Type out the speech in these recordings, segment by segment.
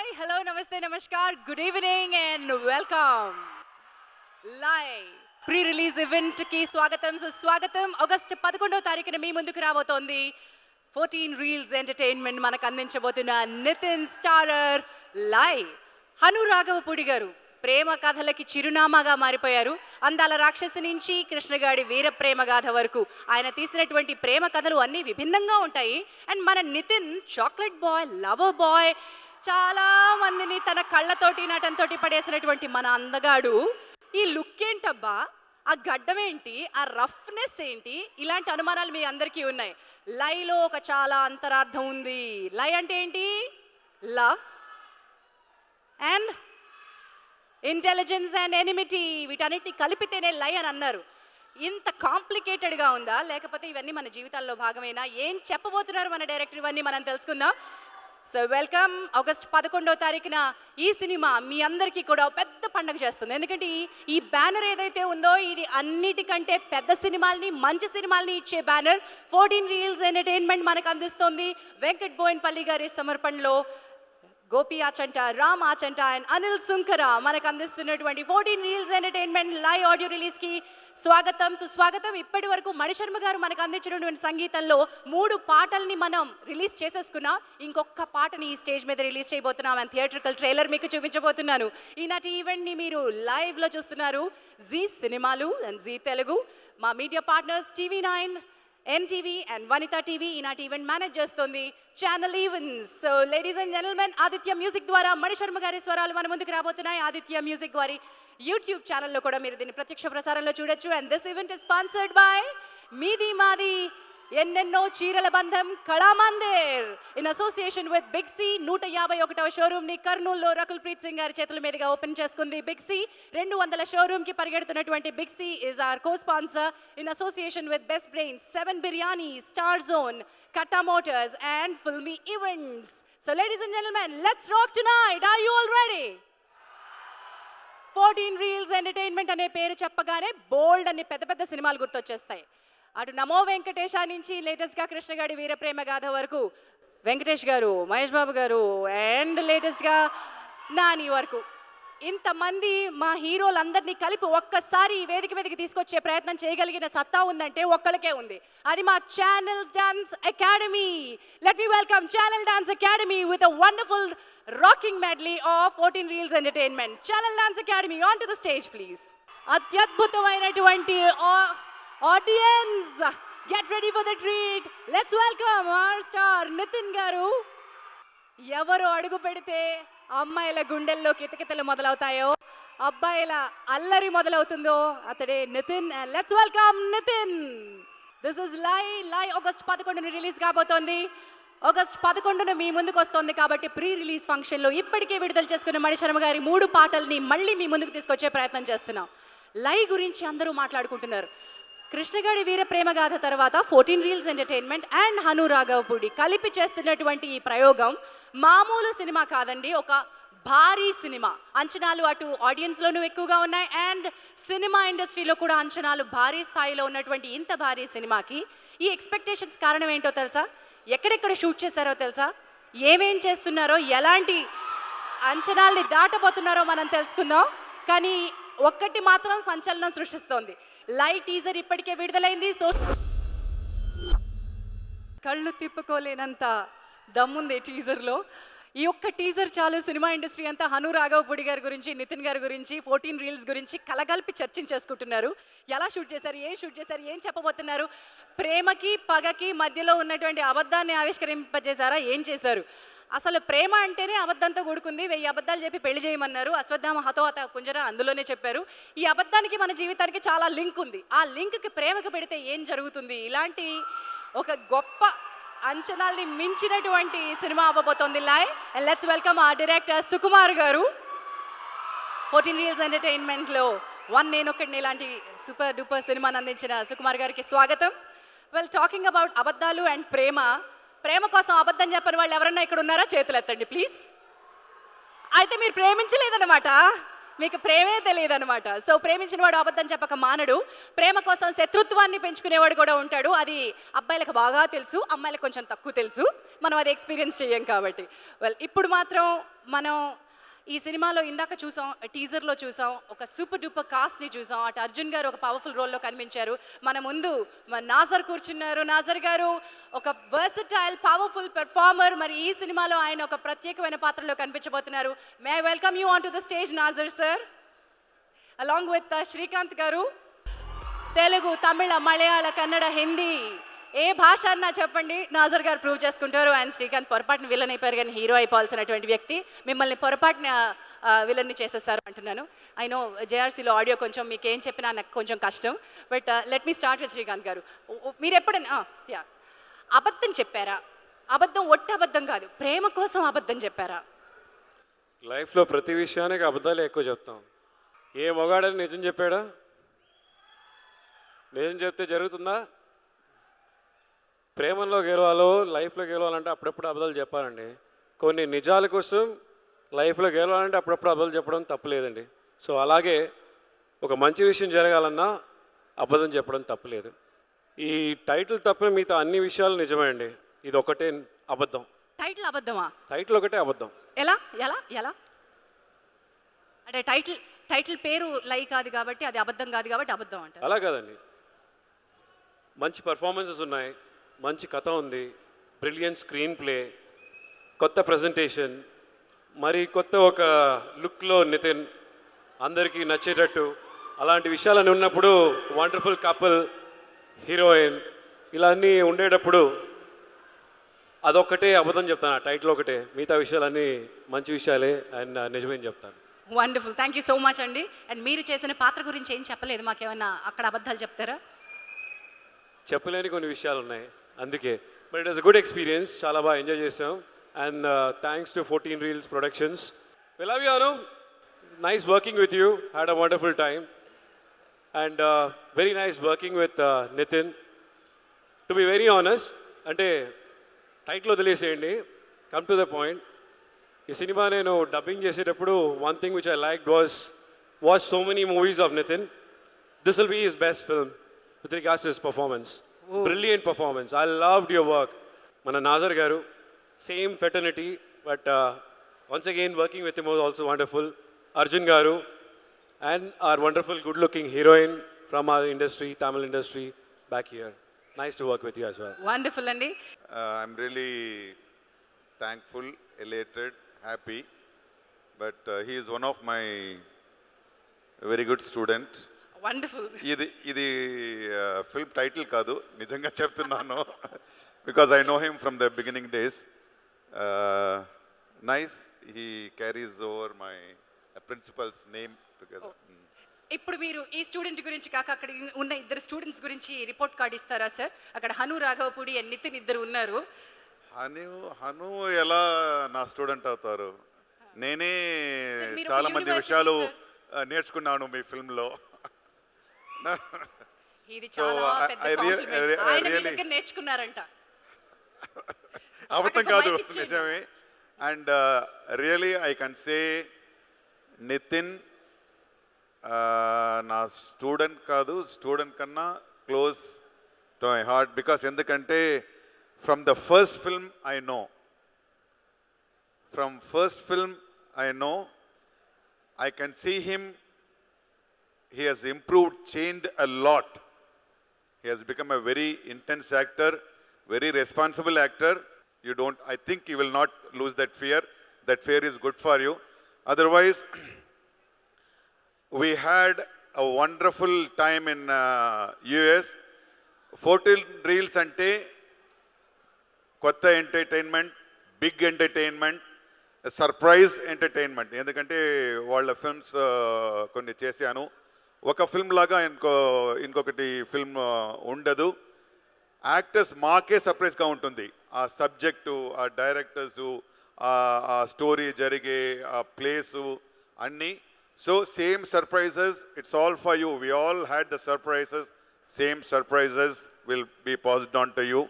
Hi, hello, namaste, namaskar, good evening and welcome. Live pre-release event ki swagatam August 11వ తారీఖున మీ ముందుకు రాబోతోంది 14 Reels Entertainment మనకు అందించబోతున్న Nitin starrer live. Hanu Raghavapudi గారు ప్రేమ కథలకి చిరునామాగా మారిపోయారు. అందాల రాక్షసి నుంచి కృష్ణగాడి వీర ప్రేమ గాథ వరకు ఆయన తీసినటువంటి ప్రేమ కథలు అన్నీ విభిన్నంగా ఉంటాయి. అండ్ మన Nitin chocolate boy, lover boy, చాలా మందిని తన కళ్ళతోటి నటనతోటి పడేసినటువంటి మన అందగాడు ఈ లుక్ ఏంటబ్బా, ఆ గడ్డం ఏంటి, ఆ రఫ్నెస్ ఏంటి, ఇలాంటి అనుమానాలు మీ అందరికీ ఉన్నాయి. లైలో ఒక చాలా అంతరార్థం ఉంది. లై అంటే ఏంటి? Love and intelligence and enmity, వీటన్నిటిని కలిపితేనే లై అని అన్నారు. ఇంత కాంప్లికేటెడ్గా ఉందా, లేకపోతే ఇవన్నీ మన జీవితాల్లో భాగమేనా? ఏం చెప్పబోతున్నారు మన డైరెక్టర్, ఇవన్నీ మనం తెలుసుకుందాం. So welcome. ఆగస్ట్ 11వ తారీఖున ఈ సినిమా మీ అందరికీ కూడా పెద్ద పండుగ చేస్తుంది. ఎందుకంటే ఈ బ్యానర్ ఏదైతే ఉందో ఇది అన్నిటికంటే పెద్ద సినిమాల్ని, మంచి సినిమాల్ని ఇచ్చే బ్యానర్ 14 Reels Entertainment మనకు అందిస్తుంది. వెంకట్ బోయిన్పల్లి గారి సమర్పణలో గోపి ఆచంట, రామ్ ఆచంట అండ్ అనిల్ సుంకర మనకు అందిస్తున్నటువంటి 14 Reels Entertainment లైవ్ ఆడియో రిలీజ్కి స్వాగతం, సుస్వాగతం. ఇప్పటి వరకు మణిశర్మ గారు మనకు అందించినటువంటి సంగీతంలో 3 పాటల్ని మనం రిలీజ్ చేసేసుకున్నాం. ఇంకొక పాటని ఈ స్టేజ్ మీద రిలీజ్ చేయబోతున్నాం అండ్ థియేట్రికల్ ట్రైలర్ మీకు చూపించబోతున్నాను. ఈనాటి ఈవెంట్ని మీరు లైవ్లో చూస్తున్నారు జీ సినిమాలు అండ్ జీ తెలుగు. మా media partners TV9, NTV and Vanita TV ఈనాటి ఈవెంట్ మేనేజ్ చేస్తుంది channel events. So ladies and gentlemen, Aditya music ద్వారా మణిశర్మ గారి స్వరాలు మన ముందుకు రాబోతున్నాయి. ఆదిత్య మ్యూజిక్ వారి యూట్యూబ్ ఛానల్లో కూడా మీరు దీన్ని ప్రత్యక్ష ప్రసారంలో చూడొచ్చు. And this event is sponsored by మీది మాది ఎన్నెన్నో చీరల బంధం Kalamandir in association with Big C. 151వ షోరూమ్ని కర్నూలులో రకుల్ ప్రీత్ సింగ్ గారి చేతుల మీదుగా ఓపెన్ చేసుకుంది బిగ్ సి. 200ల షోరూమ్కి పరిగెడుతున్నటువంటి Big C is our co sponsor in association with best brains, 7 biryani, star zone, Katta motors and filmy events. So ladies and gentlemen, let's rock tonight. Are you all ready? 14 Reels Entertainment అనే పేరు చెప్పగానే బోల్డ్ అనే పెద్ద పెద్ద సినిమాలు గుర్తొచ్చేస్తాయి. అటు నమో వెంకటేశ నుంచి లేటెస్ట్గా కృష్ణగాడి వీర ప్రేమ గాథ వరకు వెంకటేష్ గారు, మహేష్ బాబు గారు అండ్ లేటెస్ట్గా నాని వరకు ఇంతమంది మా హీరోలందరినీ కలిపి ఒక్కసారి ఈ వేదిక మీదకి తీసుకొచ్చే ప్రయత్నం చేయగలిగిన సత్తా ఉందంటే ఒక్కళ్ళకే ఉంది. అది మా channels dance academy. Let me welcome channel dance academy with a wonderful rocking medley of 14 Reels Entertainment. Channel dance academy on to the stage please. అత్యద్భుతమైనటువంటి audience, get ready for the treat. Let's welcome our star Nithin గారు. ఎవరు అడుగు పెడితే అమ్మాయిల గుండెల్లో కితకితలు మొదలవుతాయో, అబ్బాయిల అల్లరి మొదలవుతుందో అతడే Nitin. Let's welcome Nitin. This is Lie August 11న రిలీజ్ కాబోతోంది. ఆగస్ట్ 11న మీ ముందుకు వస్తుంది కాబట్టి ప్రీ రిలీజ్ ఫంక్షన్లో ఇప్పటికే విడుదల చేసుకున్న మణిశర్మ గారి 3 పాటల్ని మళ్ళీ మీ ముందుకు తీసుకొచ్చే ప్రయత్నం చేస్తున్నాం. లై గురించి అందరూ మాట్లాడుకుంటున్నారు. కృష్ణగాడి వీర ప్రేమ గాథ తర్వాత 14 Reels Entertainment and Hanu Raghavapudi కలిపి చేస్తున్నటువంటి ఈ ప్రయోగం మామూలు సినిమా కాదండి, ఒక భారీ సినిమా. అంచనాలు అటు ఆడియన్స్లోనూ ఎక్కువగా ఉన్నాయి అండ్ సినిమా ఇండస్ట్రీలో కూడా అంచనాలు భారీ స్థాయిలో ఉన్నటువంటి ఇంత భారీ సినిమాకి ఈ ఎక్స్పెక్టేషన్స్ కారణం ఏంటో తెలుసా? ఎక్కడెక్కడ షూట్ చేశారో తెలుసా? ఏమేం చేస్తున్నారో, ఎలాంటి అంచనాల్ని దాటబోతున్నారో మనం తెలుసుకుందాం. కానీ ఒక్కటి మాత్రం సంచలనం సృష్టిస్తోంది. లై టీజర్ ఇప్పటికే విడుదలైంది. సో కళ్ళు తిప్పుకోలేనంత దమ్ముంది టీజర్లో. ఈ ఒక్క టీజర్ చాలు సినిమా ఇండస్ట్రీ అంతా హను రాఘవపూడి గారి గురించి, నితిన్ గారి గురించి, 14 Reels గురించి కలగలిపి చర్చించేసుకుంటున్నారు. ఎలా షూట్ చేశారు, ఏం షూట్ చేశారు, ఏం చెప్పబోతున్నారు, ప్రేమకి పగకి మధ్యలో ఉన్నటువంటి అబద్ధాన్ని ఆవిష్కరింపజేశారా, ఏం చేశారు? అసలు ప్రేమ అంటేనే అబద్ధంతో కూడుకుంది. 1000 అబద్ధాలు చెప్పి పెళ్లి చేయమన్నారు. అశ్వత్థామ హతోహత కుంజర అందులోనే చెప్పారు. ఈ అబద్ధానికి మన జీవితానికి చాలా లింక్ ఉంది. ఆ లింక్కి ప్రేమకు పెడితే ఏం జరుగుతుంది? ఇలాంటి ఒక గొప్ప అంచనాల్ని మించినటువంటి సినిమా అవ్వబోతోంది లై. అండ్ లెట్స్ వెల్కమ్ ఆ డైరెక్టర్ సుకుమార్ గారు. 14 Reels Entertainmentలో నేనొక్కడిని ఇలాంటి సూపర్ డూపర్ సినిమాని అందించిన సుకుమార్ గారికి స్వాగతం. వెల్, టాకింగ్ అబౌట్ అబద్ధాలు అండ్ ప్రేమ కోసం అబద్ధం చెప్పని వాళ్ళు ఎవరన్నా ఇక్కడ ఉన్నారా? చేతులు ఎత్తండి ప్లీజ్. అయితే మీరు ప్రేమించలేదన్నమాట, మీకు ప్రేమే తెలియదన్నమాట. సో ప్రేమించిన వాడు అబద్ధం చెప్పక మానడు. ప్రేమ కోసం శత్రుత్వాన్ని పెంచుకునేవాడు కూడా ఉంటాడు. అది అబ్బాయిలకు బాగా తెలుసు, అమ్మాయిలకు కొంచెం తక్కువ తెలుసు. మనం అది ఎక్స్పీరియన్స్ చేయం కాబట్టి. వెల్, ఇప్పుడు మాత్రం మనం ఈ సినిమాలో ఇందాక చూసాం, టీజర్లో చూసాం, ఒక సూపర్ డూపర్ కాస్ట్ని చూసాం. అటు అర్జున్ గారు ఒక పవర్ఫుల్ రోల్లో కనిపించారు. మన ముందు మన నాజర్ కూర్చున్నారు. నాజర్ గారు ఒక వర్సటైల్ పవర్ఫుల్ పెర్ఫార్మర్. మరి ఈ సినిమాలో ఆయన ఒక ప్రత్యేకమైన పాత్రలో కనిపించబోతున్నారు. May I welcome you on to the stage Nassar sir, along with Srikanth గారు. తెలుగు, తమిళ, మలయాళ, కన్నడ, హిందీ ఏ భాష అన్నా చెప్పండి, నాజర్ గారు ప్రూవ్ చేసుకుంటారు. అండ్ శ్రీకాంత్ పొరపాటున విలన్ అయిపోయారు, కానీ హీరో అయిపోవాల్సినటువంటి వ్యక్తి మిమ్మల్ని పొరపాటున విలన్ని చేసేస్తారు అంటున్నాను. ఐ నో జేఆర్సీలో ఆడియో కొంచెం మీకు ఏం చెప్పినా నాకు కొంచెం కష్టం. But let me start with Srikanth గారు. మీరు ఎప్పుడైనా అబద్ధం చెప్పారా? అబద్ధం ఒట్టి అబద్ధం కాదు, ప్రేమ కోసం అబద్ధం చెప్పారా? లైఫ్లో ప్రతి విషయానికి అబద్ధాలు ఎక్కువ చెప్తాం. ఏ మొగాడని నిజం చెప్పాడా? నిజం చెప్తే జరుగుతుందా? ప్రేమలో గెలవాలో లైఫ్లో గెలవాలంటే అప్పుడప్పుడు అబద్ధాలు చెప్పాలండి. కొన్ని నిజాల కోసం లైఫ్లో గెలవాలంటే అప్పుడప్పుడు అబద్ధాలు చెప్పడం తప్పులేదండి. సో అలాగే ఒక మంచి విషయం జరగాలన్నా అబద్ధం చెప్పడం తప్పులేదు. ఈ టైటిల్ తప్ప మిగతా అన్ని విషయాలు నిజమే అండి. ఇది ఒకటే అబద్ధం. టైటిల్ అబద్ధమా? టైటిల్ ఒకటే అబద్ధం. ఎలా ఎలా ఎలా అంటే టైటిల్ పేరు లై కాదు కాబట్టి అది అబద్ధం కాదు కాబట్టి అబద్ధం అంటారు. అలా కాదండి, మంచి పర్ఫార్మెన్సెస్ ఉన్నాయి, మంచి కథ ఉంది, బ్రిలియంట్ స్క్రీన్ ప్లే, కొత్త ప్రజెంటేషన్, మరి కొత్త ఒక లుక్లో నితిన్ అందరికీ నచ్చేటట్టు అలాంటి విషయాలన్నీ ఉన్నప్పుడు వండర్ఫుల్ కపుల్, హీరోయిన్ ఇలా అన్నీ ఉండేటప్పుడు అదొక్కటే అబద్ధం చెప్తాను. ఆ టైటిల్ ఒకటే, మిగతా విషయాలన్నీ మంచి విషయాలే అండ్ నిజమేం చెప్తాను. Wonderful, thank you so much అండి. అండ్ మీరు చేసిన పాత్ర గురించి ఏం చెప్పలేదు, మాకేమన్నా అక్కడ అబద్ధాలు చెప్తారా? చెప్పలేని కొన్ని విషయాలు ఉన్నాయి అందుకే. But it was a good experience, చాలా బాగా ఎంజాయ్ చేసాం. And thanks to 14 Reels Productions. We love you, Anu. Nice working with you. Had a wonderful time. And very nice working with Nitin. To be very honest, అంటే title వదిలేసేయండి, come to the point. ఈ సినిమా నేను dubbing చేసేటప్పుడు one thing which I like watch so many movies of Nitin. This will be his best film with regards to his performance. Brilliant performance. I loved your work. Mana Nazar garu, same fraternity, but once again working with him was also wonderful. Arjun garu and our wonderful good-looking heroine from our industry, Tamil industry, back here. Nice to work with you as well. Wonderful andi. I'm really thankful, elated, happy, but he is one of my very good student. Wonderful. ఇది film title కాదు, నిజంగా చెప్తున్నాను, because I know him from the beginning days. Nice, he carries over my principles name together. ఇప్పుడు మీరు ఈ student గురించి కాక అక్కడ ఉన్న ఇద్దరు స్టూడెంట్స్ గురించి రిపోర్ట్ కార్డ్ ఇస్తారా సార్? అక్కడ హను రాఘవపూడి అండ్ నితిన్ ఇద్దరు ఉన్నారు. హను ఎలా నా స్టూడెంట్ అవుతారు? నేనే చాలా మంది విషయాలు నేర్చుకున్నాను మీ ఫిల్మ్లో. ఇది చాలా పెద్ద కాంప్లిమెంట్. ఆయన మీ దగ్గర నేర్చుకున్నారంట. అబద్ధం కాదు, నిజమే. And really I can say Nithin నా స్టూడెంట్ కాదు, స్టూడెంట్ కన్నా close to my heart. Because ఎందుకంటే from the first film I know, from first film I know, I can see him. He has improved, changed a lot. He has become a very intense actor, very responsible actor. I think you will not lose that fear. That fear is good for you. Otherwise, we had a wonderful time in US. 14 Reels ante kotta entertainment, big entertainment, surprise entertainment. ఎందుకంటే వాళ్ళ films కొన్ని చేశాను. ఒక film లాగా ఇంకొకటి film ఉండదు. Actors మాకే సర్ప్రైజ్గా ఉంటుంది. ఆ సబ్జెక్టు, ఆ డైరెక్టర్సు, ఆ స్టోరీ జరిగే ఆ ప్లేసు అన్నీ. So same surprises, it's all for you. We all had the surprises. Same surprises will be passed on to you.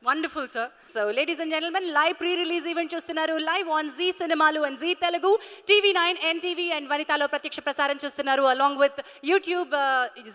Wonderful, sir. So, ladies and gentlemen, live pre-release event చూస్తున్నారు. Live on Zee Cinemalu and Zee Telugu, TV9, NTV and Vanitalo ప్రత్యక్ష ప్రసారం చూస్తున్నారు. Along with YouTube,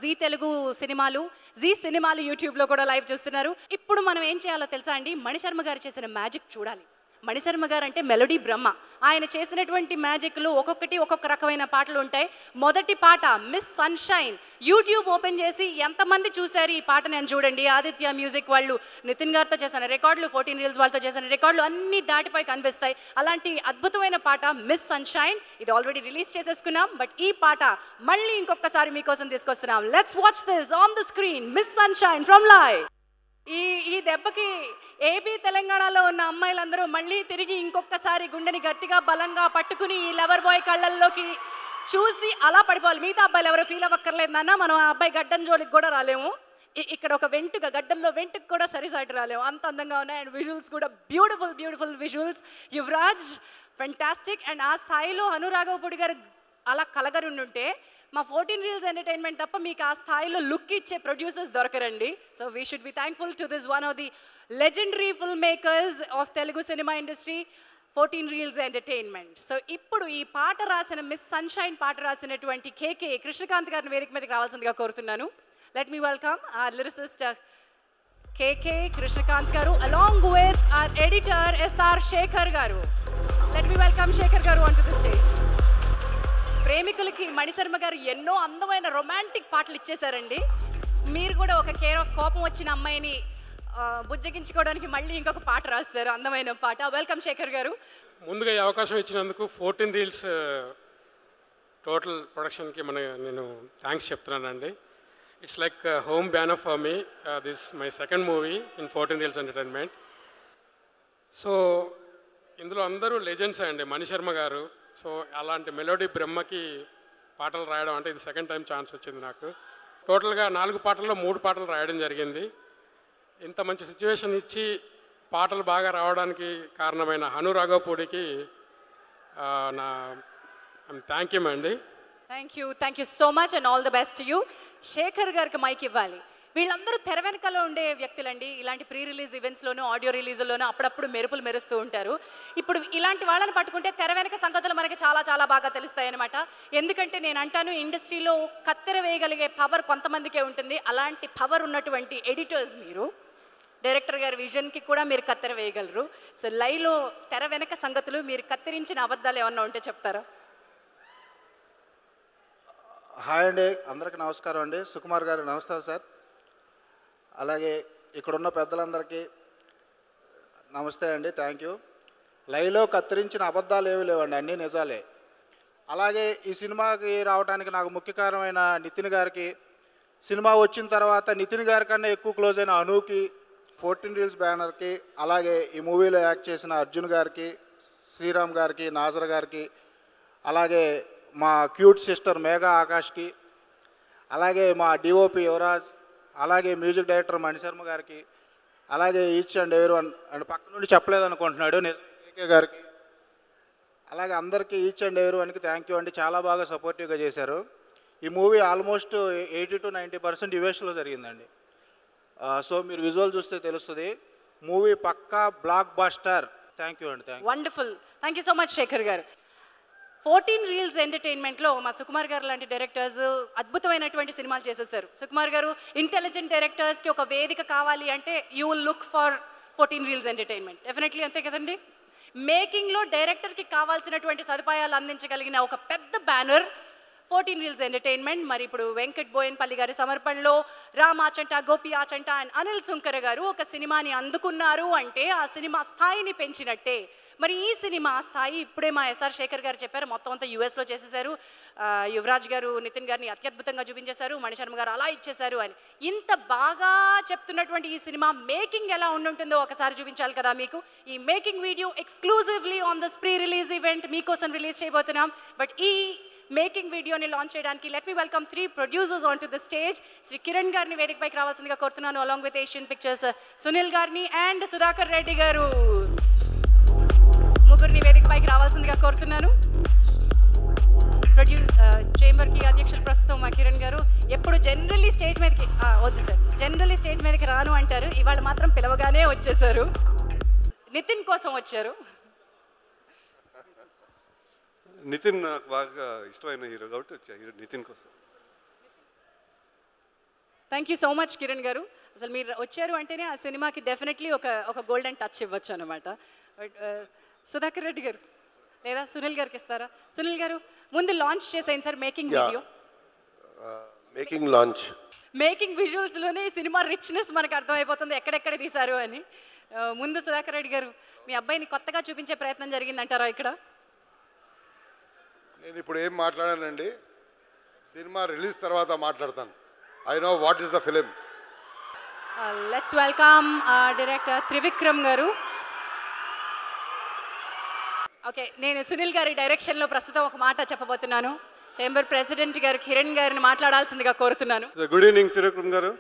Zee Telugu Cinemalu, Zee Cinemalu YouTube లో కూడా live చూస్తున్నారు. ఇప్పుడు మనం ఏం చేయాలో తెలుసా అండి? మణిశర్మ గారు చేసిన మ్యాజిక్ చూడాలి. మణిశర్మ గారు అంటే మెలోడీ బ్రహ్మ. ఆయన చేసినటువంటి మ్యాజిక్లు ఒక్కొక్కటి ఒక్కొక్క రకమైన పాటలు ఉంటాయి. మొదటి పాట మిస్ సన్షైన్. యూట్యూబ్ ఓపెన్ చేసి ఎంతమంది చూశారు ఈ పాట నేను చూడండి. ఆదిత్య మ్యూజిక్ వాళ్ళు నితిన్ గారితో చేసిన రికార్డులు, 14 రీల్స్ వాళ్ళతో చేసిన రికార్డులు అన్నీ దాటిపై కనిపిస్తాయి. అలాంటి అద్భుతమైన పాట మిస్ సన్షైన్. ఇది ఆల్రెడీ రిలీజ్ చేసేసుకున్నాం, బట్ ఈ పాట మళ్ళీ ఇంకొకసారి మీకోసం తీసుకొస్తున్నాం. Let's watch this on the screen. Miss sunshine from live. ఈ దెబ్బకి ఏపీ తెలంగాణలో ఉన్న అమ్మాయిలందరూ మళ్ళీ తిరిగి ఇంకొకసారి గుండెని గట్టిగా బలంగా పట్టుకుని ఈ లవర్ బాయ్ కళ్ళల్లోకి చూసి అలా పడిపోవాలి. మిగతా అబ్బాయిలు ఎవరు ఫీల్ అవ్వక్కర్లేదు నాన్న, మనం ఆ అబ్బాయి గడ్డం జోలికి కూడా రాలేము. ఇక్కడ ఒక వెంటుగా గడ్డంలో వెంటుకు కూడా సరిసాటి రాలేము, అంత అందంగా ఉన్నాయి. అండ్ విజువల్స్ కూడా beautiful visuals. Yuvraj fantastic. And ఆ స్థాయిలో అనురాఘవపూడి గారు అలా కలగరుండుంటే మా 14 రీల్స్ ఎంటర్టైన్మెంట్ తప్ప మీకు ఆ స్థాయిలో లుక్ ఇచ్చే ప్రొడ్యూసర్స్ దొరకరండి. So we should be thankful to this one of the legendary film makers of Telugu cinema industry, 14 reels entertainment. సో ఇప్పుడు ఈ పాట రాసిన మిస్ సన్షైన్ పాట రాసినటువంటి కేకే కృష్ణకాంత్ గారిని వేదిక మీదకి రావాల్సిందిగా కోరుతున్నాను. Let me welcome our lyricist కేకే కృష్ణకాంత్ గారు along with our editor SR Shekhar గారు. లెట్ మీ వెల్కమ్ శేఖర్ గారు onto the stage. ప్రేమికులకి మణిశర్మ గారు ఎన్నో అందమైన రొమాంటిక్ పాటలు ఇచ్చేశారండి. మీరు కూడా ఒక కేర్ ఆఫ్ కోపం వచ్చిన అమ్మాయిని బుజ్జగించుకోవడానికి మళ్ళీ ఇంకొక పాట రాస్తారు, అందమైన పాట. వెల్కమ్ శేఖర్ గారు. ముందుగా ఈ అవకాశం ఇచ్చినందుకు 14 రీల్స్ టోటల్ ప్రొడక్షన్కి నేను థ్యాంక్స్ చెప్తున్నానండి. It's like home banner for me. This my second movie in 14 reels entertainment. So ఇందులో అందరూ లెజెండ్స్ అండి. మణిశర్మ గారు, సో అలాంటి మెలోడీ బ్రహ్మకి పాటలు రాయడం అంటే ఇది సెకండ్ టైం ఛాన్స్ వచ్చింది నాకు. టోటల్గా 4 పాటల్లో 3 పాటలు రాయడం జరిగింది. ఇంత మంచి సిచ్యువేషన్ ఇచ్చి పాటలు బాగా రావడానికి కారణమైన అనురాఘవపూడికి నా థ్యాంక్ యూ అండి. Thank you so much and all the best you. Shekhar గారికి మైక్ ఇవ్వాలి. వీళ్ళందరూ తెర వెనకలో ఉండే వ్యక్తులండి. ఇలాంటి ప్రీ రిలీజ్ ఈవెంట్స్లోనూ ఆడియో రిలీజ్లోనూ అప్పుడప్పుడు మెరుపులు మెరుస్తూ ఉంటారు. ఇప్పుడు ఇలాంటి వాళ్ళని పట్టుకుంటే తెర వెనక సంగతులు మనకి చాలా బాగా తెలుస్తాయి అనమాట. ఎందుకంటే నేను అంటాను, ఇండస్ట్రీలో కత్తెర వేయగలిగే పవర్ కొంతమందికే ఉంటుంది. అలాంటి పవర్ ఉన్నటువంటి ఎడిటర్స్ మీరు. డైరెక్టర్ గారి విజన్కి కూడా మీరు కత్తెర వేయగలరు. సో లైవ్లో తెర వెనక సంగతులు, మీరు కత్తిరించిన అబద్ధాలు ఏమన్నా ఉంటే చెప్తారా? హాయ్ అండి, అందరికీ నమస్కారం అండి. సుకుమార్ గారు నమస్కారం సార్. అలాగే ఇక్కడున్న పెద్దలందరికీ నమస్తే అండి, థ్యాంక్ యూ. లైవ్లో కత్తిరించిన అబద్ధాలు ఏమీ లేవండి, అన్నీ నిజాలే. అలాగే ఈ సినిమాకి రావడానికి నాకు ముఖ్య కారణమైన నితిన్ గారికి, సినిమా వచ్చిన తర్వాత నితిన్ గారి కన్నా ఎక్కువ క్లోజ్ అయిన అనూకి, 14 రీల్స్ బ్యానర్కి, అలాగే ఈ మూవీలో యాక్ట్ చేసిన అర్జున్ గారికి, శ్రీరామ్ గారికి, నాజర్ గారికి, అలాగే మా క్యూట్ సిస్టర్ మేఘా ఆకాష్కి, అలాగే మా డిఓపి యువరాజ్, అలాగే మ్యూజిక్ డైరెక్టర్ మణిశర్మ గారికి, అలాగే ఈచ్ అండ్ ఎవరి వన్ అండ్ పక్క నుండి చెప్పలేదు అనుకుంటున్నాడు కేకే గారికి, అలాగే అందరికీ ఈచ్ అండ్ ఎవరి వన్కి థ్యాంక్ యూ అండి. చాలా బాగా సపోర్టివ్గా చేశారు. ఈ మూవీ ఆల్మోస్ట్ 80 to 90% యుఎస్లో జరిగిందండి. సో మీరు విజువల్ చూస్తే తెలుస్తుంది. మూవీ పక్కా బ్లాక్ బస్టర్. థ్యాంక్ యూ అండి. Wonderful. Thank you so much Shekhar గారు. 14 రీల్స్ ఎంటర్టైన్మెంట్లో మా సుకుమార్ గారు లాంటి డైరెక్టర్స్ అద్భుతమైనటువంటి సినిమాలు చేసేసారు. సుకుమార్ గారు ఇంటెలిజెంట్ డైరెక్టర్స్కి ఒక వేదిక కావాలి అంటే you will look for 14 reels entertainment. Definitely అంతే కదండి. మేకింగ్లో డైరెక్టర్కి కావాల్సినటువంటి సదుపాయాలు అందించగలిగిన ఒక పెద్ద బ్యానర్ 14 రీల్స్ ఎంటర్టైన్మెంట్. మరి ఇప్పుడు వెంకట్ బోయన్పల్లి గారి సమర్పణలో రామ్ ఆచంట, గోపి ఆచంట అండ్ అనిల్ సుంకర గారు ఒక సినిమాని అందుకున్నారు అంటే ఆ సినిమా స్థాయిని పెంచినట్టే. మరి ఈ సినిమా స్థాయి ఇప్పుడే మా ఎస్ఆర్ శేఖర్ గారు చెప్పారు, మొత్తం అంతా యూఎస్లో చేసేసారు. యువరాజ్ గారు నితిన్ గారిని అత్యద్భుతంగా చూపించేశారు, మణిశర్మ గారు అలా ఇచ్చేశారు అని. ఇంత బాగా చెప్తున్నటువంటి ఈ సినిమా మేకింగ్ ఎలా ఉంటుందో ఒకసారి చూపించాలి కదా మీకు. ఈ making video exclusively on this pre release event మీకోసం రిలీజ్ చేయబోతున్నాం. బట్ ఈ మేకింగ్ వీడియోని లాంచ్ చేయడానికి let me welcome 3 producers on to the stage. Shri Kiran గారిని వేదికపైకి రావాల్సిందిగా కోరుతున్నాను, along with Asian Pictures Sunil గారిని అండ్ సుధాకర్ రెడ్డి గారు. ముగ్గురిని వేదికపైకి రావాల్సిందిగా కోరుతున్నాను. చేంబర్కి అధ్యక్షులు ప్రస్తుతం మా కిరణ్ గారు. ఎప్పుడు జనరల్లీ స్టేజ్ మీదకి వద్దు సార్, జనరల్లీ స్టేజ్ మీదకి రాను అంటారు, ఇవాళ మాత్రం పిలవగానే వచ్చేసారు. నితిన్ కోసం వచ్చారు. నితిన్ నాకు బాగా ఇష్టమైన హీరో కాబట్టి వచ్చా నితిన్ కోసం. Thank you so much Kiran గారు. అసలు మీరు వచ్చారు అంటేనే ఆ సినిమాకి డెఫినెట్లీ ఒక గోల్డెన్ టచ్ ఇవ్వచ్చు అనమాట. సుధాకర్ రెడ్డి గారు లేదా సునీల్ గారికి ఇస్తారా? సునీల్ గారు ముందు లాంచ్ చేసేయండి sir making video. Making launch. Making విజువల్స్లోనే సినిమా రిచ్నెస్ మనకు అర్థమైపోతుంది ఎక్కడెక్కడ తీశారు అని. ముందు సుధాకర్ రెడ్డి గారు మీ అబ్బాయిని కొత్తగా చూపించే ప్రయత్నం జరిగిందంటారా ఇక్కడ? నేను ఇప్పుడు ఏం మాట్లాడానండి, సినిమా రిలీజ్ తర్వాత మాట్లాడతాను. I know what is the film. Let's welcome director Trivikram గారు. ఓకే, నేను సునీల్ గారి డైరెక్షన్లో ప్రస్తుతం ఒక మాట చెప్పబోతున్నాను. చేంబర్ ప్రెసిడెంట్ గారు కిరణ్ గారిని మాట్లాడాల్సిందిగా కోరుతున్నాను. గుడ్ ఈవినింగ్ త్రివిక్రమ్ గారు.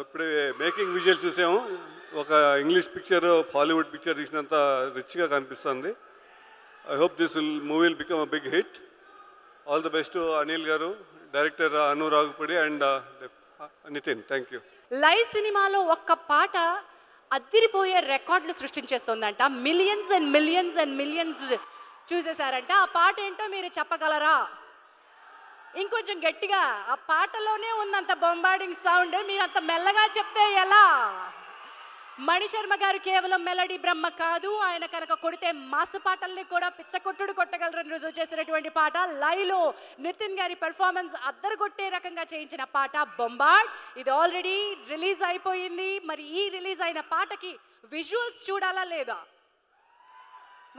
ఇప్పుడే మేకింగ్ విజువల్ చూసాము. ఒక ఇంగ్లీష్ పిక్చర్ హాలీవుడ్ పిక్చర్ తీసినంత రిచ్గా కనిపిస్తుంది. I hope this movie will become a big hit. All the best Anil గారు, director Hanu Raghavapudi and Nithin. Thank you. Lie సినిమాలో ఒక్క పాట అద్దిరిపోయే రికార్డులు సృష్టించేస్తుందంట. Millions and millions and millions చూసేశారంట. ఆ పాట ఏంటో మీరు చెప్పగలరా? ఇంకొంచెం గట్టిగా. ఆ పాటలోనే ఉన్నంత బొంబార్డింగ్ సౌండ్ మీరు అంత మెల్లగా చెప్తే ఎలా? మణిశర్మ గారు కేవలం మెలడీ బ్రహ్మ కాదు, ఆయన కనుక కొడితే మాస్ పాటల్ని కూడా పిచ్చకొట్టుడు కొట్టగలరని రుజువు చేసినటువంటి పాట. లైవ్లో నితిన్ గారి పెర్ఫార్మెన్స్ అద్దరుగొట్టే రకంగా చేయించిన పాట బొంబార్డ్. ఇది ఆల్రెడీ రిలీజ్ అయిపోయింది. మరి ఈ రిలీజ్ అయిన పాటకి విజువల్స్ చూడాలా లేదా?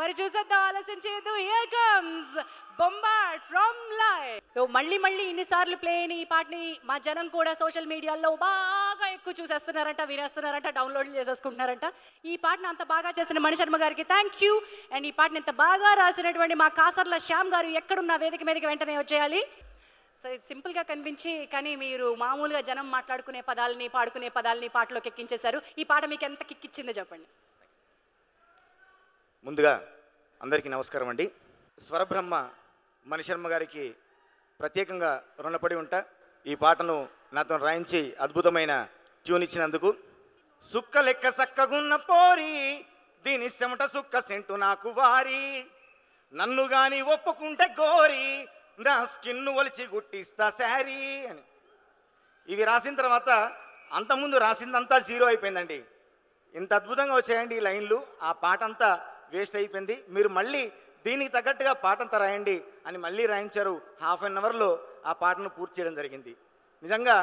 మరి చూసేద్దాం, ఆలస్యం చేయొద్దు. Here comes bombard from live. మళ్ళీ ఇన్నిసార్లు ప్లే అయిన ఈ పాటని మా జనం కూడా సోషల్ మీడియాలో బాగా ఎక్కువ చూసేస్తున్నారంట, వినేస్తున్నారంట, డౌన్లోడ్ చేసేసుకుంటున్నారంట. ఈ పాటను అంత బాగా చేసిన మణిశర్మ గారికి థ్యాంక్ యూ. అండ్ ఈ పాటని ఇంత బాగా రాసినటువంటి మా కాసర్ల శ్యామ్ గారు ఎక్కడున్న వేదిక మీదకి వెంటనే వచ్చేయాలి. సో ఇది సింపుల్గా కనిపించి కానీ మీరు మామూలుగా జనం మాట్లాడుకునే పదాలని పాడుకునే పదాలని పాటలోకి ఎక్కించేశారు. ఈ పాట మీకు ఎంత కిక్కిచ్చిందో చెప్పండి. ముందుగా అందరికీ నమస్కారం అండి. స్వరబ్రహ్మ మణిశర్మ గారికి ప్రత్యేకంగా రుణపడి ఉంటా. ఈ పాటను నాతో రాయించి అద్భుతమైన ట్యూన్ ఇచ్చినందుకు. సుక్క లెక్క సక్కగున్న పోరి, దీని చెమట సుక్క సెంటు నాకు వారి, నన్ను గాని ఒప్పుకుంటే గోరి, నా స్కిన్ను ఒలిచి గుట్టిస్తా శారీ అని. ఇవి రాసిన తర్వాత అంతకుముందు రాసిందంతా జీరో అయిపోయిందండి. ఇంత అద్భుతంగా వచ్చాయండి ఈ లైన్లు. ఆ పాట అంతా వేస్ట్ అయిపోయింది. మీరు మళ్ళీ దీనికి తగ్గట్టుగా పాట అంతా రాయండి అని మళ్ళీ రాయించారు. హాఫ్ అన్ అవర్లో ఆ పాటను పూర్తి చేయడం జరిగింది. నిజంగా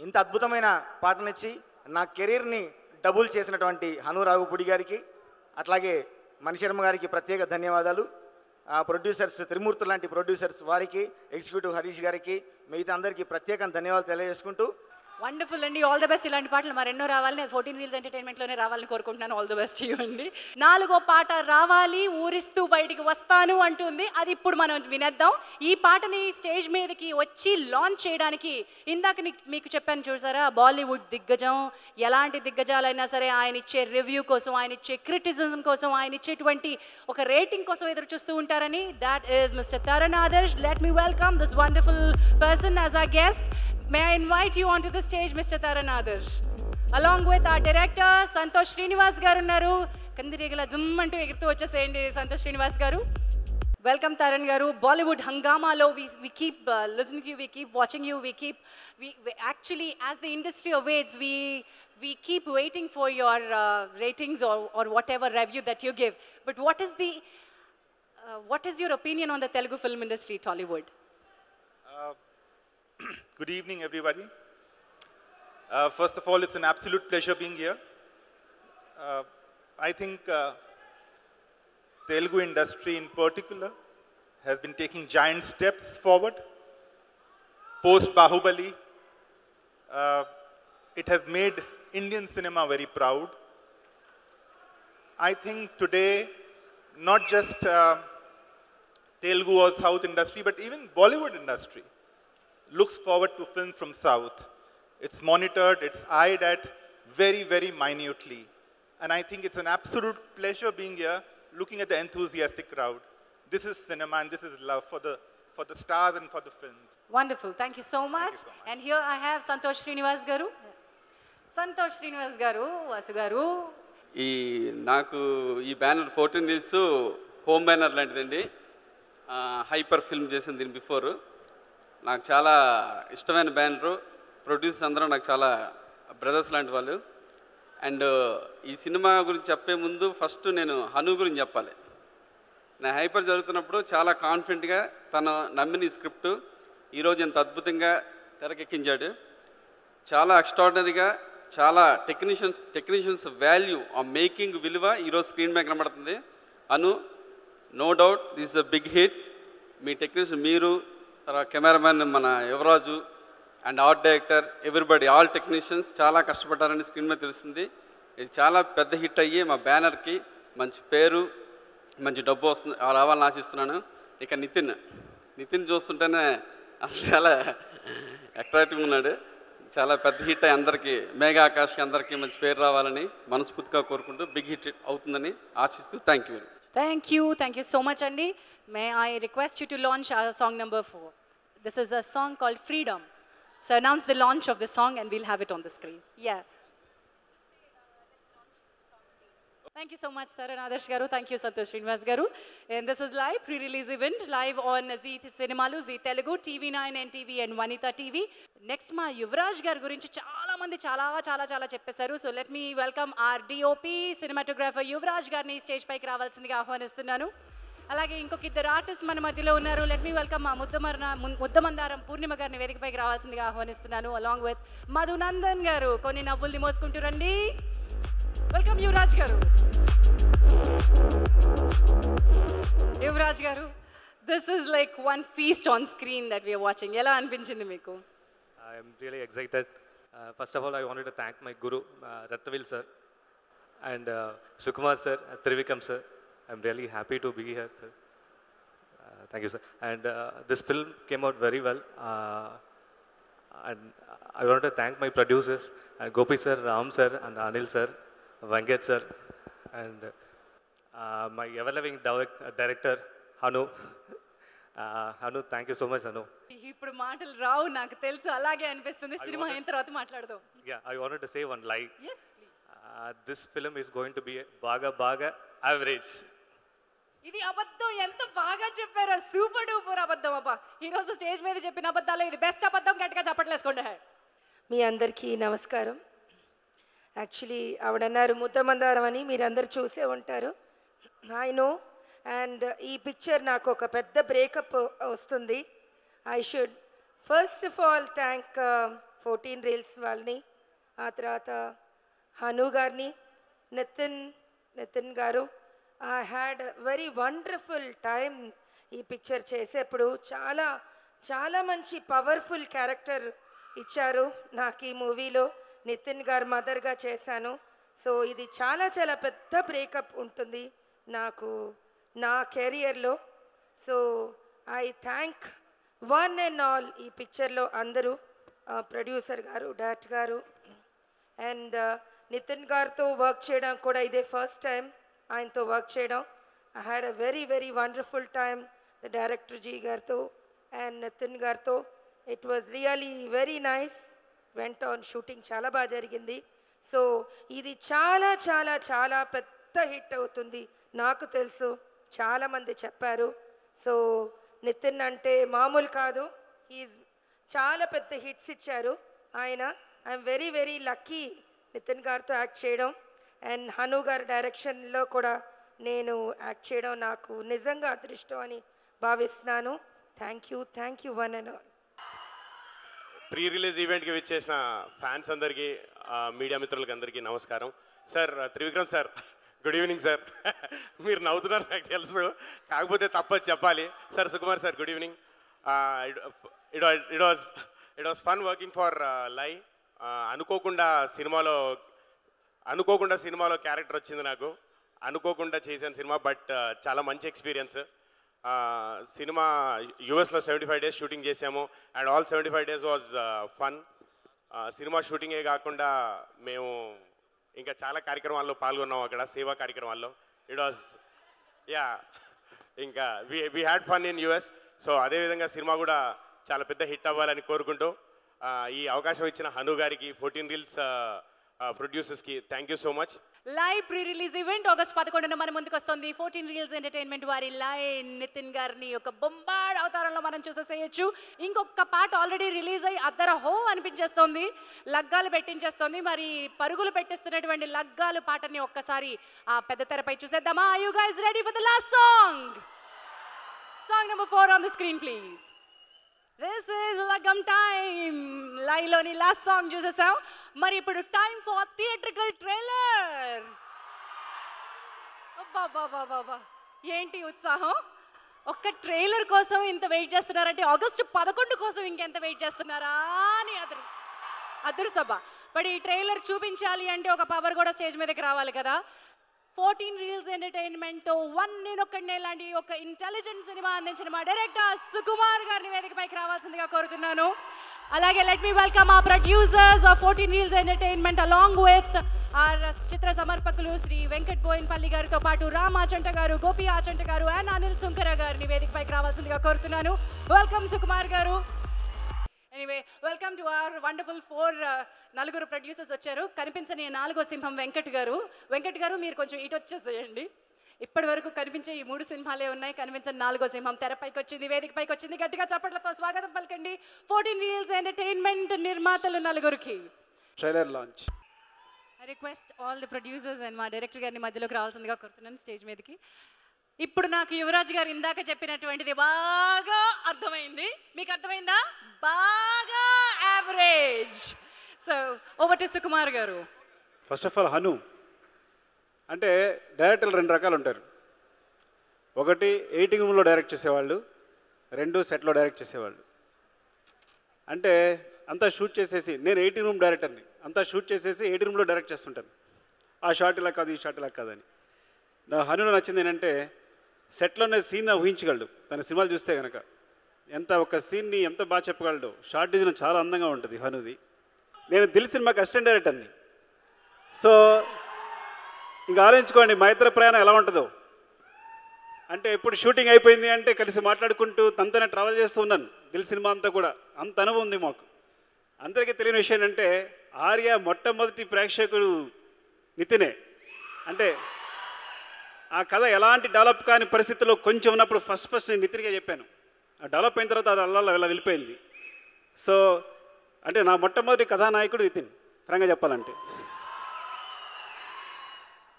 ఇంత అద్భుతమైన పాటనిచ్చి నా కెరీర్ని డబుల్ చేసినటువంటి అను రాఘుపూడి గారికి, అట్లాగే మణిశర్మ గారికి ప్రత్యేక ధన్యవాదాలు. ప్రొడ్యూసర్స్ త్రిమూర్తి లాంటి ప్రొడ్యూసర్స్ వారికి, ఎగ్జిక్యూటివ్ హరీష్ గారికి, మిగతా అందరికీ ప్రత్యేకంగా ధన్యవాదాలు తెలియజేసుకుంటూ వండర్ఫుల్ అండి. All the best. ఇలాంటి పాటలు మరెన్నో రావాలని 14 Reels ఎంటర్టైన్మెంట్లోనే రావాలని కోరుకుంటున్నాను. ఆల్ ద బెస్ట్ ఇవ్వండి. 4వ పాట రావాలి, ఊరిస్తూ బయటికి వస్తాను అంటుంది. అది ఇప్పుడు మనం వినేద్దాం. ఈ పాటని స్టేజ్ మీదకి వచ్చి లాంచ్ చేయడానికి ఇందాక మీకు చెప్పాను చూసారా, బాలీవుడ్ దిగ్గజం, ఎలాంటి దిగ్గజాలైనా సరే ఆయన ఇచ్చే రివ్యూ కోసం, ఆయన ఇచ్చే క్రిటిసిజం కోసం, ఆయన ఇచ్చేటువంటి ఒక రేటింగ్ కోసం ఎదురు చూస్తూ ఉంటారని. That is mister Tarun Adarsh. Let me welcome this wonderful person as our guest. May I invite you onto the stage, Mr. Tarun Adarsh. Along with our director, Santosh Srinivas garu unnaru. Kandiregala zoom antu egirthu vacheseyandi Santosh Srinivas garu. Welcome Tarun garu. Bollywood hangama lo we keep listening to you, we keep watching you, we actually as the industry awaits, we keep waiting for your ratings or whatever review that you give. But what is your opinion on the Telugu film industry, Tollywood? Good evening, everybody. First of all, it's an absolute pleasure being here. I think Telugu industry in particular has been taking giant steps forward. Post Bahubali, it has made Indian cinema very proud. I think today, not just Telugu or South industry, but even Bollywood industry looks forward to films from South. It's monitored, it's eyed at very, very minutely. And I think it's an absolute pleasure being here, looking at the enthusiastic crowd. This is cinema and this is love for the stars and for the films. Wonderful, thank you so much. And here I have Santosh Srinivas garu. Santosh Srinivas garu, Vasu garu. నాకు ఈ banner 14 Reels home banner లాంటిదండి. Hyper film చేసింది దీని before. నాకు చాలా ఇష్టమైన banner. Producers అందరూ నాకు చాలా బ్రదర్స్ లాంటి వాళ్ళు. అండ్ ఈ సినిమా గురించి చెప్పే ముందు ఫస్ట్ నేను హను గురించి చెప్పాలి. నా హైపర్ జరుగుతున్నప్పుడు చాలా కాన్ఫిడెంట్గా తను నమ్మిన ఈ స్క్రిప్ట్ ఈరోజు ఎంత అద్భుతంగా తెరకెక్కించాడు. చాలా ఎక్స్ట్రాడినరీగా చాలా టెక్నీషియన్స్ వాల్యూ ఆ మేకింగ్ విలువ ఈరోజు స్క్రీన్ మీద కనబడుతుంది. Hanu no doubt this is a big hit. మీ టెక్నీషియన్ మీరు, తర్వాత కెమెరామ్యాన్ మన Yuvaraj and art director everybody all technicians చాలా కష్టపడ్డారని స్క్రీన్ మీద తెలుస్తుంది. ఇది చాలా పెద్ద హిట్ అయ్యి మా బ్యానర్కి మంచి పేరు మంచి డబ్బు వస్తుంది రావాలని ఆశిస్తున్నాను. ఇక నితిన్ చూస్తుంటేనే చాలా అట్రాక్టివ్గా ఉన్నాడు. చాలా పెద్ద హిట్ అయ్యి అందరికీ మేఘా ఆకాష్కి అందరికీ మంచి పేరు రావాలని మనస్ఫూర్తిగా కోరుకుంటూ బిగ్ హిట్ అవుతుందని ఆశిస్తూ thank you. Thank you so much, Andy. May I request you to launch our song number 4. This is a song called Freedom. So announce the launch of the song and we'll have it on the screen. Yeah. Thank you so much, Taran Adarsh garu. Thank you, Santosh Srinivas garu. And this is live, pre-release event, live on Zee Cinemalu, Zee Telugu, TV9, NTV and Vanita TV. Next, ma Yuvraj garu gurinchi chaala mandi chaala cheppesaru. So let me welcome our DOP, cinematographer Yuvraj garni stage paiki ravalsindiga ahvanistunanu. అలాగే ఇంకొక ఇద్దరు artist మన మధ్యలో ఉన్నారు. Let me welcome మా ముద్దమందారం పూర్ణిమ గారిని వేదికపైకి రావాల్సిందిగా ఆహ్వానిస్తున్నాను. అలాంగ్ విత్ మధునందన్ గారు కొన్ని నవ్వుల్ని మోసుకుంటూ రండి. వెల్కమ్ యువరాజ్ గారు. యువరాజ్ గారు, this is like one feast on screen that we are watching. ఎలా అనిపించింది మీకు? I'm really excited. First of all I wanted to thank my గురు Rathnavel sir and Sukumar sir, Trivikram sir. I'm really happy to be here, sir. Thank you, sir. And this film came out very well. And I want to thank my producers, Gopi sir, Ram sir, and Anil sir, Venkat sir, and my ever-loving director, Hanu. Hanu, thank you so much, Hanu. ఇప్పుడు మాటలు రావు, నాకు తెలుసు. అలాగే అనిపిస్తుంది. Cinema అయిన తర్వాత మాట్లాడదాం. Yeah, I wanted to say one line. Yes, please. This film is going to be baga average. ఇది అబద్ధం. ఎంత బాగా చెప్పారో, సూపర్ డూపర్ అబద్ధం అబ్బా. ఈరోజు స్టేజ్ మీద చెప్పిన అబద్ధాలు ఇది బెస్ట్ అబద్ధం. గట్టిగా చప్పట్లేసుకోండి. మీ అందరికీ నమస్కారం. యాక్చువల్లీ ఆవిడన్నారు ముద్దమందారం అని, మీరందరూ చూసే ఉంటారు. I know. అండ్ ఈ పిక్చర్ నాకు ఒక పెద్ద బ్రేకప్ వస్తుంది. I should first of all thank 14 reels వాళ్ళని, ఆ తర్వాత హను గారిని, నితిన్ గారు. I had very wonderful time ఈ పిక్చర్ చేసేప్పుడు. చాలా మంచి పవర్ఫుల్ క్యారెక్టర్ ఇచ్చారు నాకు ఈ మూవీలో. నితిన్ గారు మదర్గా చేశాను. సో ఇది చాలా పెద్ద బ్రేకప్ ఉంటుంది నాకు నా కెరియర్లో. So I thank one and all ఈ పిక్చర్లో అందరూ, ప్రొడ్యూసర్ గారు, డైరెక్టర్ గారు, అండ్ నితిన్ గారితో వర్క్ చేయడం కూడా ఇదే ఫస్ట్ టైం ఆయనతో వర్క్ చేయడం. I had a very wonderful time the director జీ గారితో అండ్ నితిన్ గారితో. It was really very nice. Went on shooting చాలా బాగా జరిగింది. సో ఇది చాలా పెద్ద హిట్ అవుతుంది నాకు తెలుసు, చాలామంది చెప్పారు. సో నితిన్ అంటే మామూలు కాదు. ఈజ్ చాలా పెద్ద హిట్స్ ఇచ్చారు ఆయన. ఐఎమ్ వెరీ లక్కీ నితిన్ గారితో యాక్ట్ చేయడం. అండ్ హను గారి డైరెక్షన్లో కూడా నేను యాక్ట్ చేయడం నాకు నిజంగా అదృష్టం అని భావిస్తున్నాను. Thank you one and all. Pre release ఈవెంట్కి విచ్చేసిన ఫ్యాన్స్ అందరికీ, మీడియా మిత్రులకి అందరికీ నమస్కారం. Sir Trivikram sir, good evening sir. మీరు నవ్వుతున్నారు నాకు తెలుసు, కాకపోతే తప్పదు చెప్పాలి. Sir Sukumar sir, good evening. It was fun working for లై. అనుకోకుండా సినిమాలో క్యారెక్టర్ వచ్చింది నాకు. అనుకోకుండా చేశాను సినిమా, బట్ చాలా మంచి ఎక్స్పీరియన్స్. సినిమా యూఎస్లో 75 days షూటింగ్ చేసాము and all 75 days was fun. Cinema షూటింగే కాకుండా మేము ఇంకా చాలా కార్యక్రమాల్లో పాల్గొన్నాం అక్కడ, సేవా కార్యక్రమాల్లో. ఇట్ వాజ్ ఇంకా we had fun in US. So అదేవిధంగా సినిమా కూడా చాలా పెద్ద హిట్ అవ్వాలని కోరుకుంటూ ఈ అవకాశం ఇచ్చిన హను గారికి, 14 రీల్స్ ప్రొడ్యూసర్స్కి thank you so much. Live pre release event August 11న మన ముందుకు వస్తుంది. 14 రీల్స్ ఎంటర్టైన్మెంట్ వారి లైవ్ నితిన్ గారిని ఒక బొంబాడ్ అవతారంలో మనం చూసేసేయచ్చు. ఇంకొక పాట ఆల్రెడీ రిలీజ్ అయ్యి అద్దర హో అనిపించేస్తోంది, లగ్గాలు పెట్టించేస్తోంది. మరి పరుగులు పెట్టిస్తున్నటువంటి లగ్గాలు పాటని ఒక్కసారి ఆ పెద్ద తెరపై చూసేద్దామా? Are you guys ready for the last song? Song number 4 on the screen please. This is Lagam time. లైవ్లోని లాస్ట్ సాంగ్ చూసేసాం. మరి ఇప్పుడు టైం ఫర్ థియేట్రికల్ ట్రైలర్. బాబా ఏంటి ఉత్సాహం! ఒక్క ట్రైలర్ కోసం ఇంత వెయిట్ చేస్తున్నారంటే ఆగస్టు 11 కోసం ఇంకెంత వెయిట్ చేస్తున్నారా అని అదురు సభ. మరి ఈ ట్రైలర్ చూపించాలి అంటే ఒక పవర్ కూడా స్టేజ్ మీదకి రావాలి కదా. 14 రీల్స్ ఎంటర్టైన్మెంట్తో నేనొక్కడనే లాంటి ఒక ఇంటెలిజెంట్ సినిమా అందించిన మా డైరెక్టర్ సుకుమార్ గారిని వేదికపైకి రావాల్సిందిగా కోరుతున్నాను. అలాగే లెట్ మీ వెల్కమ్ ఆ producers of 14 reels entertainment along with our చిత్ర సమర్పకులు శ్రీ వెంకట్ బోయిన్పల్లి గారితో పాటు రామ్ ఆచంట గారు, గోపి ఆచంట గారు అండ్ అనిల్ సుంకర గారిని వేదికపైకి రావాల్సిందిగా కోరుతున్నాను. వెల్కమ్ సుకుమార్ గారు. Anyway welcome to our wonderful 4 నలుగురు ప్రొడ్యూసర్స్ వచ్చారు. కనిపించని 4వ సింహం వెంకట్ గారు. వెంకట్ గారు మీరు కొంచెం ఇటు వచ్చేసేయండి. ఇప్పటి వరకు కనిపించే ఈ 3 సింహాలే ఉన్నాయి. కనిపించని 4వ సింహం తెరపైకి వచ్చింది, వేదికపైకి వచ్చింది. గట్టిగా చప్పట్లతో స్వాగతం పలకండి 14 రీల్స్ ఎంటర్టైన్మెంట్ నిర్మాతలు నలుగురికి. Trailer launch. I request all the producers and మా డైరెక్టర్ గారిని మధ్యలోకి రావాల్సిందిగా కోరుతున్నాను స్టేజ్ మీదకి. ఇప్పుడు నాకు యువరాజ్ గారు ఇందాక చెప్పినటువంటిది బాగా అర్థమైంది. మీకు అర్థమైందా? బాగా average. So over to Sukumar గారు. ఫస్ట్ ఆఫ్ ఆల్ హను అంటే డైరెక్టర్లు 2 రకాలు ఉంటారు. ఒకటి ఎడిటింగ్ రూమ్లో డైరెక్ట్ చేసేవాళ్ళు, 2 సెట్లో డైరెక్ట్ చేసేవాళ్ళు. అంటే అంతా షూట్ చేసేసి, నేను ఎడిటింగ్ రూమ్ డైరెక్టర్ని, అంతా షూట్ చేసేసి ఎడిటింగ్ రూమ్లో డైరెక్ట్ చేస్తుంటాను. ఆ షాట్ ఇలా కాదు, ఈ షాట్ ఇలా కాదని. నా హనులో నచ్చింది ఏంటంటే సెట్లోనే సీన్ ఊహించగలడు. తన సినిమాలు చూస్తే కనుక ఎంత ఒక సీన్ని ఎంత బాగా చెప్పగలడు. షార్ట్ డిజైన్ చాలా అందంగా ఉంటుంది హనుది. నేను దిల్ సినిమాకి అసిస్టెంట్ డైరెక్టర్ని. సో ఇంకా ఆలోచించుకోండి మా ఇద్దరు ప్రయాణం ఎలా ఉంటుందో. అంటే ఎప్పుడు షూటింగ్ అయిపోయింది అంటే కలిసి మాట్లాడుకుంటూ తనతోనే ట్రావెల్ చేస్తూ ఉన్నాను దిల్ సినిమా అంతా కూడా. అంత అనుభవం ఉంది మాకు. అందరికీ తెలియని విషయం ఏంటంటే ఆర్య మొట్టమొదటి ప్రేక్షకుడు నితినే. అంటే ఆ కథ ఎలాంటి డెవలప్ కాని పరిస్థితుల్లో కొంచెం ఉన్నప్పుడు ఫస్ట్ నేను నితిన్గా చెప్పాను. ఆ డెవలప్ అయిన తర్వాత అది అల్లా ఇలా వెళ్ళిపోయింది. సో అంటే నా మొట్టమొదటి కథానాయకుడు నితిన్ ఫ్రాంక్గా చెప్పాలంటే.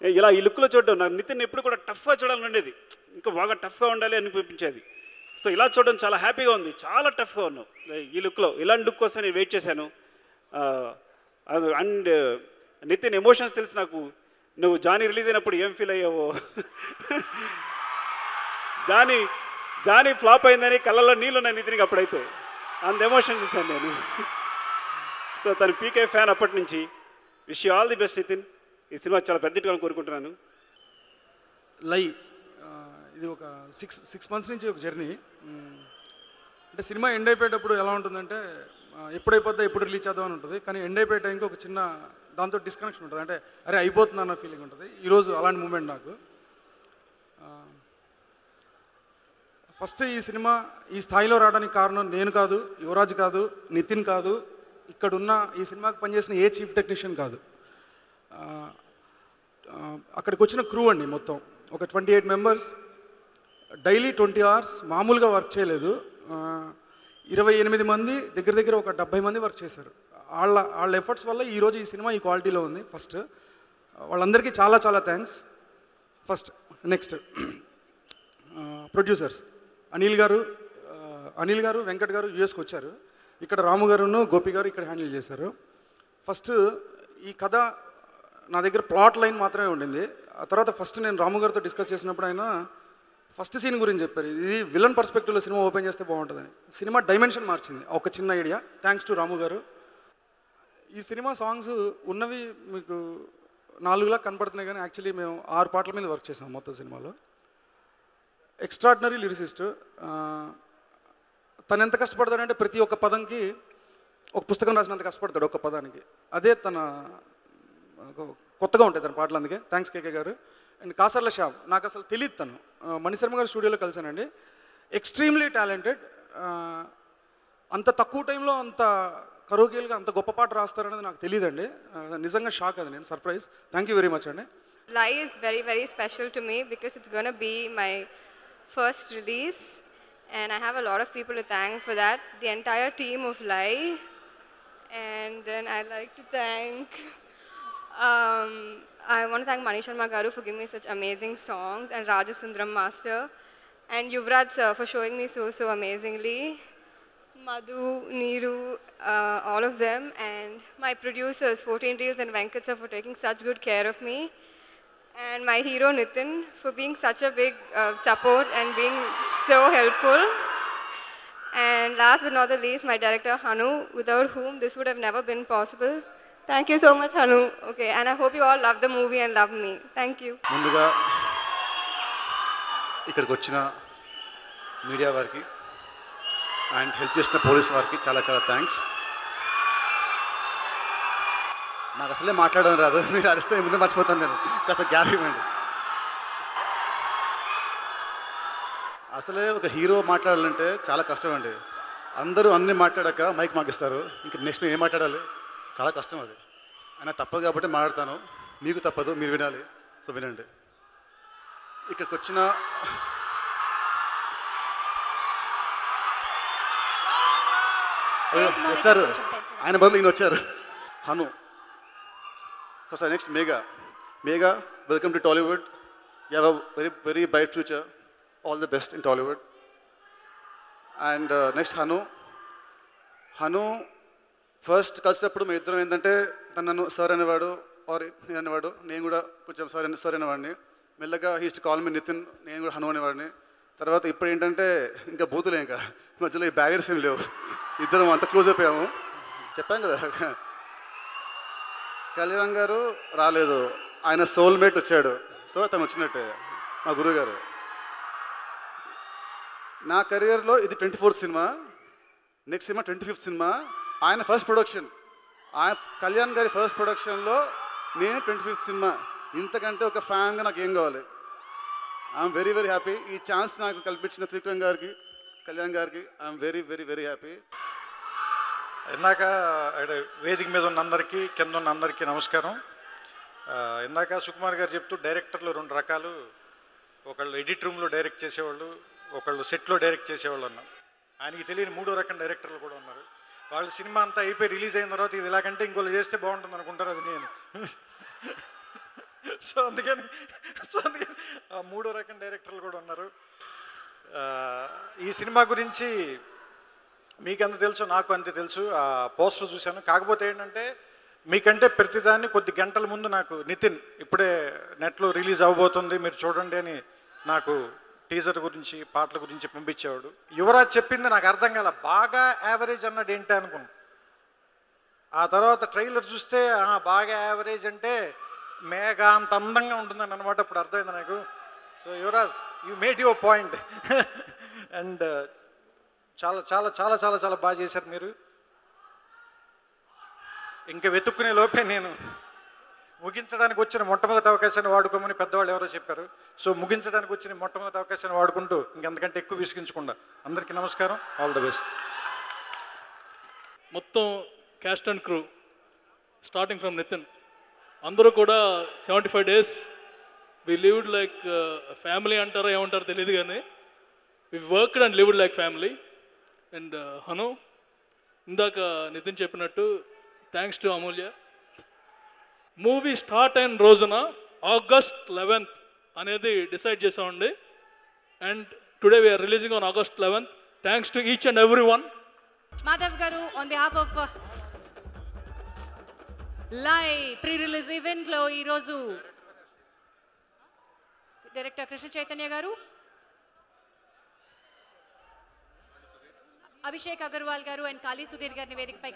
ఇలా ఈ లుక్లో చూడడం నాకు నితిన్ ఎప్పుడు కూడా టఫ్గా చూడాలని ఉండేది, ఇంకా బాగా టఫ్గా ఉండాలి అనిపించేది. సో ఇలా చూడడం చాలా హ్యాపీగా ఉంది. చాలా టఫ్గా ఉన్నావు ఈ లుక్లో. ఇలాంటి లుక్ కోసం నేను వెయిట్ చేశాను. అండ్ నితిన్ ఎమోషన్స్ తెలుసు నాకు. నువ్వు జానీ రిలీజ్ అయినప్పుడు ఏం ఫీల్ అయ్యావో. జానీ ఫ్లాప్ అయిందని కళ్ళల్లో నీళ్ళు ఉన్నాయి నితిన్కి అప్పుడైతే. అంత ఎమోషన్ చూశాను నేను. సో తను పీకే ఫ్యాన్ అప్పటి నుంచి. Wish you all the best Nitin. ఈ సినిమా చాలా పెద్దగా కోరుకుంటున్నాను. ఇది ఒక 6 మంత్స్ నుంచి ఒక జర్నీ. అంటే సినిమా ఎండ్ అయిపోయేటప్పుడు ఎలా ఉంటుందంటే ఎప్పుడైపోద్దా ఎప్పుడు రిలీజ్ చేద్దాం అని ఉంటుంది. కానీ ఎండ్ అయిపోయే టైంకి ఒక చిన్న దాంతో డిస్కనెక్షన్ ఉంటుంది. అంటే అరే అయిపోతుంది అన్న ఫీలింగ్ ఉంటుంది. ఈరోజు అలాంటి మూమెంట్ నాకు. ఫస్ట్ ఈ సినిమా ఈ స్థాయిలో రావడానికి కారణం నేను కాదు, యువరాజ్ కాదు, నితిన్ కాదు, ఇక్కడున్న ఈ సినిమాకి పనిచేసిన ఏ చీఫ్ టెక్నీషియన్ కాదు. అక్కడికి వచ్చిన క్రూ అండి. మొత్తం ఒక 28 మెంబర్స్ డైలీ 20 అవర్స్ మామూలుగా వర్క్ చేయలేదు. 28 మంది దగ్గర ఒక 70 మంది వర్క్ చేశారు. వాళ్ళ ఎఫర్ట్స్ వల్ల ఈరోజు ఈ సినిమా ఈ క్వాలిటీలో ఉంది. ఫస్ట్ వాళ్ళందరికీ చాలా చాలా thanks. First next producers Anil గారు వెంకట్ గారు యూఎస్కి వచ్చారు. ఇక్కడ రాము గారును గోపి గారు ఇక్కడ హ్యాండిల్ చేశారు. ఫస్ట్ ఈ కథ నా దగ్గర ప్లాట్ లైన్ మాత్రమే ఉండింది. ఆ తర్వాత ఫస్ట్ నేను రాము గారితో డిస్కస్ చేసినప్పుడు ఆయన ఫస్ట్ సీన్ గురించి చెప్పారు. ఇది విలన్ పర్స్పెక్టివ్లో సినిమా ఓపెన్ చేస్తే బాగుంటుందని. సినిమా డైమెన్షన్ మార్చింది. ఒక చిన్న ఐడియా. థ్యాంక్స్ టు రాము గారు. ఈ సినిమా సాంగ్స్ ఉన్నవి మీకు 4లా కనపడుతున్నాయి, కానీ యాక్చువల్లీ మేము 6 పాటల మీద వర్క్ చేసాం మొత్తం సినిమాలో. Extraordinary lyricist. తను ఎంత కష్టపడతాడంటే ప్రతి ఒక్క పదంకి ఒక పుస్తకం రాసినంత కష్టపడతాడు ఒక్క పదానికి. అదే తన కొత్తగా ఉంటాయి తన పాటలు. అందుకే థ్యాంక్స్ కేకే గారు. అండ్ కాసర్ల శ్యామ్ నాకు అసలు తెలియదు. తను మణిశర్మ గారి స్టూడియోలో కలిసానండి. Extremely talented. అంత తక్కువ టైంలో అంత కరోకేల్గా అంత గొప్ప పాట రాస్తారనేది నాకు తెలియదండి. నిజంగా షాక్ అది, నేను surprise. Thank you very much అండి. Lai is very, very special to me because it's going to be my first release and I have a lot of people to thank for that. The entire team of Lai, and then I'd like to thank, I want to thank Manish Sharma Garu for giving me such amazing songs, and Raju Sundaram Master, and Yuvraj sir for showing me so amazingly. Madhu, Neeru, all of them, and my producers 14 Reels and Venkat sir for taking such good care of me. And my hero Nitin for being such a big support and being so helpful. And last but not the least, my director Hanu, without whom this would have never been possible. Thank you so much, Hanu. Okay, and I hope you all love the movie and love me. Thank you. ముందుగా ఇక్కడికి వచ్చిన media వారికి and help చేసిన police వారికి చాలా thanks. నాకు అసలే మాట్లాడడం రాదు, మీరు అరిస్తే ముందే మర్చిపోతాను నేను, కాస్త గ్యాప్ ఇవ్వండి. అసలే ఒక హీరో మాట్లాడాలంటే చాలా కష్టం అండి. అందరూ అన్నీ మాట్లాడాక మైక్ మాకిస్తారు, ఇంక నెక్స్ట్ మేము ఏం మాట్లాడాలి, చాలా కష్టం అది. అయినా తప్పదు కాబట్టి మాట్లాడతాను, మీకు తప్పదు, మీరు వినాలి, సో వినండి. ఇక్కడికి వచ్చిన వచ్చారు, ఆయన బదులు ఈయన వచ్చారు, Hanu. So next Megha, welcome to Tollywood. You have a very bright future. All the best in Tollywood. And next Hanu first కలిసినప్పుడు మేము ఇద్దరం ఏంటంటే తను నన్ను సార్ అనేవాడు, ఆర్ నేను అనేవాడు, నేను కూడా కొంచెం సార్ అనేవాడిని. మెల్లగా హీస్ట్ కాల్ మీ నితిన్, నేను కూడా హను అనేవాడిని. తర్వాత ఇప్పుడు ఏంటంటే ఇంకా బూతులే, ఇంకా మధ్యలో ఈ బ్యారియర్స్ ఏం లేవు, ఇద్దరం అంత క్లోజ్ అయిపోయాము. చెప్పాను కదా, కళ్యాణ్ గారు రాలేదు, ఆయన సోల్మేట్ వచ్చాడు, సో తను వచ్చినట్టే మా గురువు గారు. నా కెరియర్లో ఇది 24th cinema, next cinema 25th cinema. ఆయన ఫస్ట్ ప్రొడక్షన్, ఆయన కళ్యాణ్ గారి ఫస్ట్ ప్రొడక్షన్లో నేను 25th సినిమా. ఇంతకంటే ఒక ఫ్యాన్గా నాకు ఏం కావాలి. I'm very happy. ఈ ఛాన్స్ నాకు కల్పించిన త్రివిక్రమ్ గారికి, కళ్యాణ్ గారికి ఐఎమ్ వెరీ హ్యాపీ. ఇందాక వేదిక మీద ఉన్న అందరికీ, కింద ఉన్న అందరికీ నమస్కారం. ఇందాక సుకుమార్ గారు చెప్తూ డైరెక్టర్లు 2 రకాలు, ఒకళ్ళు ఎడిట్ రూమ్లో డైరెక్ట్ చేసేవాళ్ళు, ఒకళ్ళు సెట్లో డైరెక్ట్ చేసేవాళ్ళు అన్నారు. ఆయనకి తెలియని 3వ రకం డైరెక్టర్లు కూడా ఉన్నారు. వాళ్ళు సినిమా అంతా అయిపోయి రిలీజ్ అయిన తర్వాత ఇది ఇలాగంటే ఇంకోళ్ళు చేస్తే బాగుంటుంది అనుకుంటారు, అది నేను. సో అందుకని 3వ రకం డైరెక్టర్లు కూడా ఉన్నారు. ఈ సినిమా గురించి మీకెంత తెలుసు, నాకు అంతే తెలుసు. ఆ పోస్టర్ చూశాను. కాకపోతే ఏంటంటే మీకంటే ప్రతిదాన్ని కొద్ది గంటల ముందు నాకు నితిన్ ఇప్పుడే నెట్లో రిలీజ్ అవ్వబోతుంది మీరు చూడండి అని నాకు టీజర్ గురించి, పాటల గురించి పంపించేవాడు. యువరాజ్ చెప్పింది నాకు అర్థం కాల, బాగా యావరేజ్ అన్నాడు ఏంటి అనుకున్నాను. ఆ తర్వాత ట్రైలర్ చూస్తే బాగా యావరేజ్ అంటే మేఘా అంత అందంగా ఉంటుందని అనమాట. ఇప్పుడు అర్థమైంది నాకు. So Yuvraj, you made your point. And చాలా బాగా చేశారు మీరు. ఇంకా వెతుక్కునే లోపే నేను ముగించడానికి వచ్చిన మొట్టమొదటి అవకాశాన్ని వాడుకోమని పెద్దవాళ్ళు ఎవరో చెప్పారు. సో ముగించడానికి వచ్చిన మొట్టమొదటి అవకాశాన్ని వాడుకుంటూ ఇంకెంతకంటే ఎక్కువ విసిగించకుండా అందరికీ నమస్కారం. All the best. మొత్తం cast and crew starting from Nithin అందరూ కూడా 75 days we lived like family అంటారో ఏమంటారో తెలియదు, కానీ we worked and lived like family. And Hanu, ఇందాక నితిన్ చెప్పినట్టు thanks to Amulya. Movie start అయిన రోజున August 11th అనేది డిసైడ్ చేసామండి. And today we are releasing on August 11th. Thanks to each and every one. Madhav గారు, on behalf of lie pre release ఈవెంట్లో ఈరోజు director Krishna Chaitanya గారు, అభిషేక్ అగర్వాల్ గారు అండ్ కాళీ సుధీర్ గారిని వేదికపై